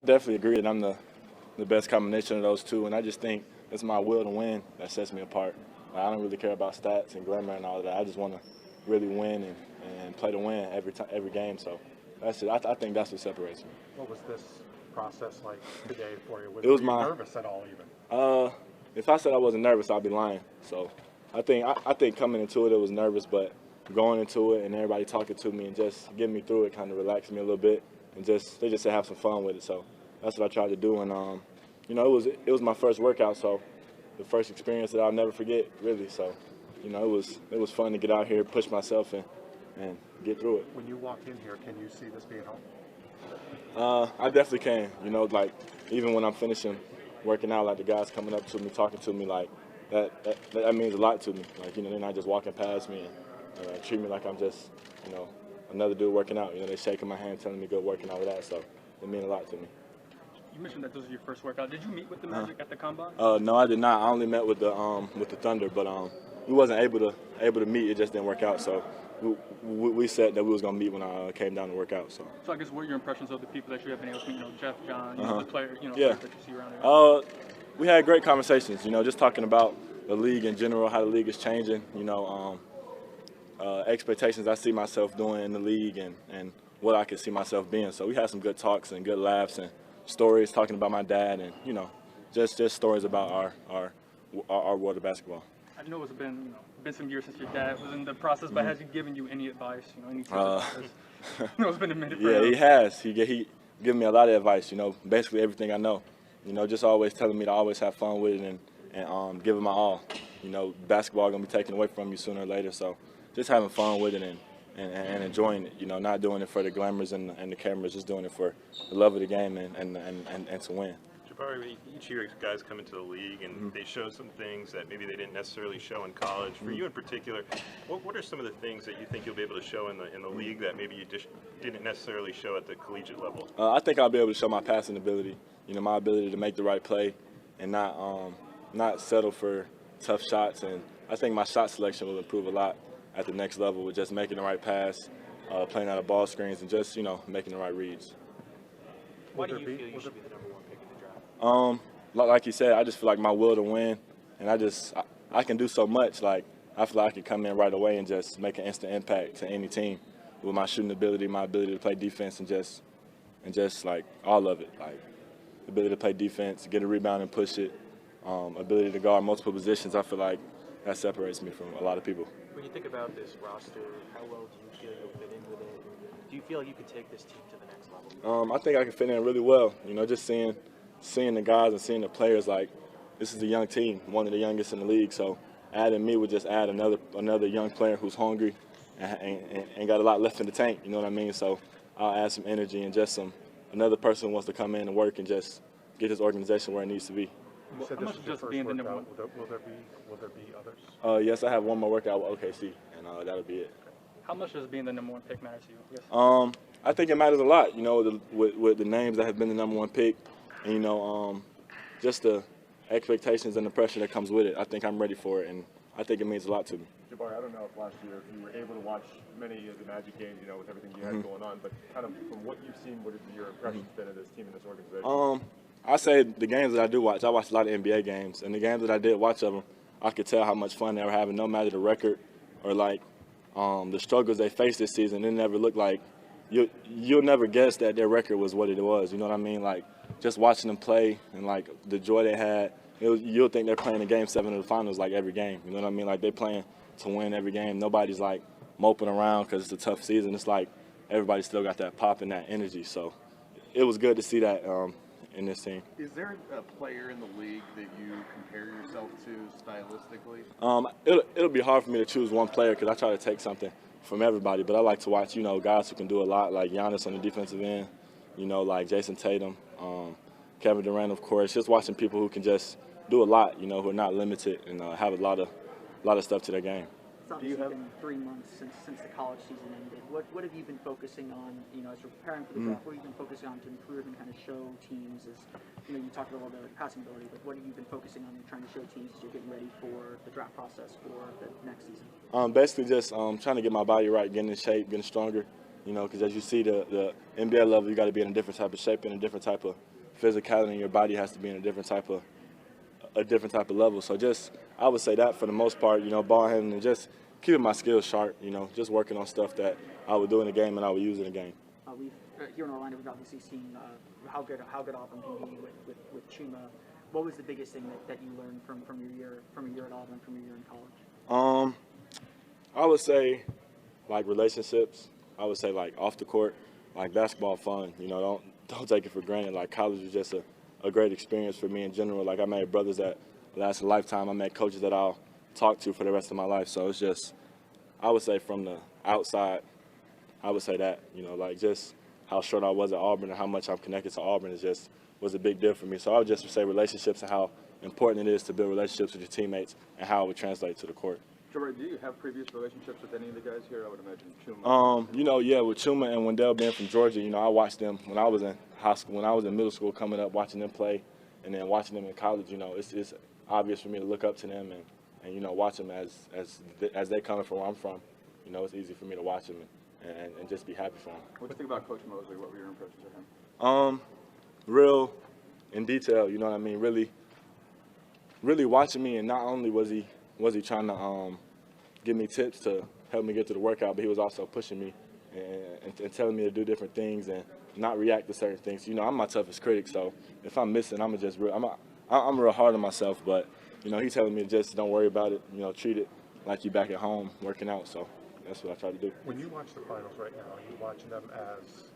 definitely agree that I'm the best combination of those two, and I just think it's my will to win that sets me apart. Like, I don't really care about stats and glamour and all of that. I just want to really win and play to win every game. So that's it. I think that's what separates me. What was this process like today for you? Were you nervous at all even? If I said I wasn't nervous, I'd be lying. So I think coming into it was nervous, but going into it and everybody talking to me and just getting me through it kind of relaxed me a little bit, and they just said have some fun with it. So that's what I tried to do, and it was my first workout, so the first experience that I'll never forget, really. So it was fun to get out here, push myself, and get through it. When you walk in here, can you see this being home? I definitely can. Like even when I'm finishing working out, like the guys coming up to me, talking to me, like that means a lot to me. Like they're not just walking past me and treat me like I'm just another dude working out. They're shaking my hand, telling me good working out with that. So it means a lot to me. You mentioned that those are your first workout. Did you meet with the Magic at the combine? No, I did not. I only met with the Thunder, but we wasn't able to meet. It just didn't work out. So we said that we was gonna meet when I came down to work out. So I guess what are your impressions of the people that you have been able to meet? Jeff, John, the player, yeah. players that you see around there. We had great conversations. Just talking about the league in general, how the league is changing. Expectations I see myself doing in the league and what I could see myself being. So we had some good talks and good laughs and stories talking about my dad and just stories about our world of basketball. I know it's been some years since your dad was in the process, but has he given you any advice? Any tips about this? It's been a minute. Yeah, he has. He given me a lot of advice. Basically everything I know. Just always telling me to always have fun with it and give it my all. Basketball gonna be taken away from you sooner or later. So just having fun with it and enjoying it. Not doing it for the glamours and the cameras, just doing it for the love of the game and to win. Jabari, each year guys come into the league and they show some things that maybe they didn't necessarily show in college. For you in particular, what are some of the things that you think you'll be able to show in the league that maybe you just didn't necessarily show at the collegiate level? I think I'll be able to show my passing ability. My ability to make the right play and not settle for tough shots. And I think my shot selection will improve a lot at the next level with just making the right pass, playing out of ball screens, and just making the right reads. Why do you feel you should be the number one pick in the draft? Like you said, I just feel like my will to win, and I can do so much. Like I feel like I can come in right away and just make an instant impact to any team with my shooting ability, my ability to play defense, and just like all of it, like ability to play defense, get a rebound and push it, ability to guard multiple positions. I feel like that separates me from a lot of people. When you think about this roster, how well do you feel you'll fit in with it? Do you feel like you could take this team to the next level? I think I can fit in really well. Just seeing the guys and seeing the players, like this is a young team, one of the youngest in the league. So adding me would just add another young player who's hungry and got a lot left in the tank. You know what I mean? So I'll add some energy and just another person who wants to come in and work and just get this organization where it needs to be. You said this is your first workout. Will there be others? Yes, I have one more workout with OKC, and that'll be it. How much does being the number one pick matter to you? Yes. I think it matters a lot. With the names that have been the number one pick, and just the expectations and the pressure that comes with it. I think I'm ready for it, and I think it means a lot to me. Jabari, I don't know if last year if you were able to watch many of the Magic games, with everything you had going on, but kind of from what you've seen, what have your impressions been of this team and this organization? I say the games that I do watch, I watch a lot of NBA games, and the games that I did watch of them, I could tell how much fun they were having, no matter the record or the struggles they faced this season. It never looked like you'll never guess that their record was what it was. You know what I mean? Like just watching them play and the joy they had, you'll think they're playing a Game 7 of the finals every game. You know what I mean? Like they're playing to win every game. Nobody's moping around because it's a tough season. It's like everybody still got that pop and that energy. So it was good to see that in this team. Is there a player in the league that you compare yourself to stylistically? It'll be hard for me to choose one player because I try to take something from everybody. But I like to watch, guys who can do a lot, like Giannis on the defensive end, like Jason Tatum, Kevin Durant, of course. Just watching people who can just do a lot, who are not limited and have a lot of stuff to their game. It's obviously been 3 months since the college season ended. What have you been focusing on, as you're preparing for the draft? What have you been focusing on to improve and kind of show teams you talked a little bit about passing ability, but what have you been focusing on trying to show teams as you're getting ready for the draft process for the next season? Basically just trying to get my body right, getting in shape, getting stronger, because as you see the NBA level, you got to be in a different type of shape and a different type of physicality in your body has to be in a different type of level. So just I would say that for the most part, you know, ball handling and just keeping my skills sharp, you know, just working on stuff that I would do in the game and I would use in the game. Here in Orlando, we've obviously seen how good Auburn can be with Chuma. What was the biggest thing that you learned from your year at Auburn, from your year in college? I would say like relationships. I would say like off the court, like basketball fun. You know, don't take it for granted. Like college was just a great experience for me in general. Like I made brothers that last a lifetime. I met coaches that I'll talk to for the rest of my life. So it's just, I would say from the outside, I would say that, you know, like just how short I was at Auburn and how much I'm connected to Auburn was a big deal for me. So I would just say relationships and how important it is to build relationships with your teammates and how it would translate to the court. Jabari, do you have previous relationships with any of the guys here? I would imagine Chuma. You know, yeah, with Chuma and Wendell being from Georgia, you know, I watched them when I was in high school, when I was in middle school, coming up, watching them play, and then watching them in college. You know, it's obvious for me to look up to them and you know, watch them as they coming from where I'm from. You know, it's easy for me to watch them and just be happy for them. What do you think about Coach Mosley? What were your impressions of him? Real in detail. You know what I mean? Really watching me, and not only was he trying to give me tips to help me get to the workout, but he was also pushing me and telling me to do different things and not react to certain things. You know, I'm my toughest critic, so if I'm missing, I'm real hard on myself. But you know, he's telling me to just don't worry about it. You know, treat it like you're back at home working out. So that's what I try to do. When you watch the finals right now, are you watching them as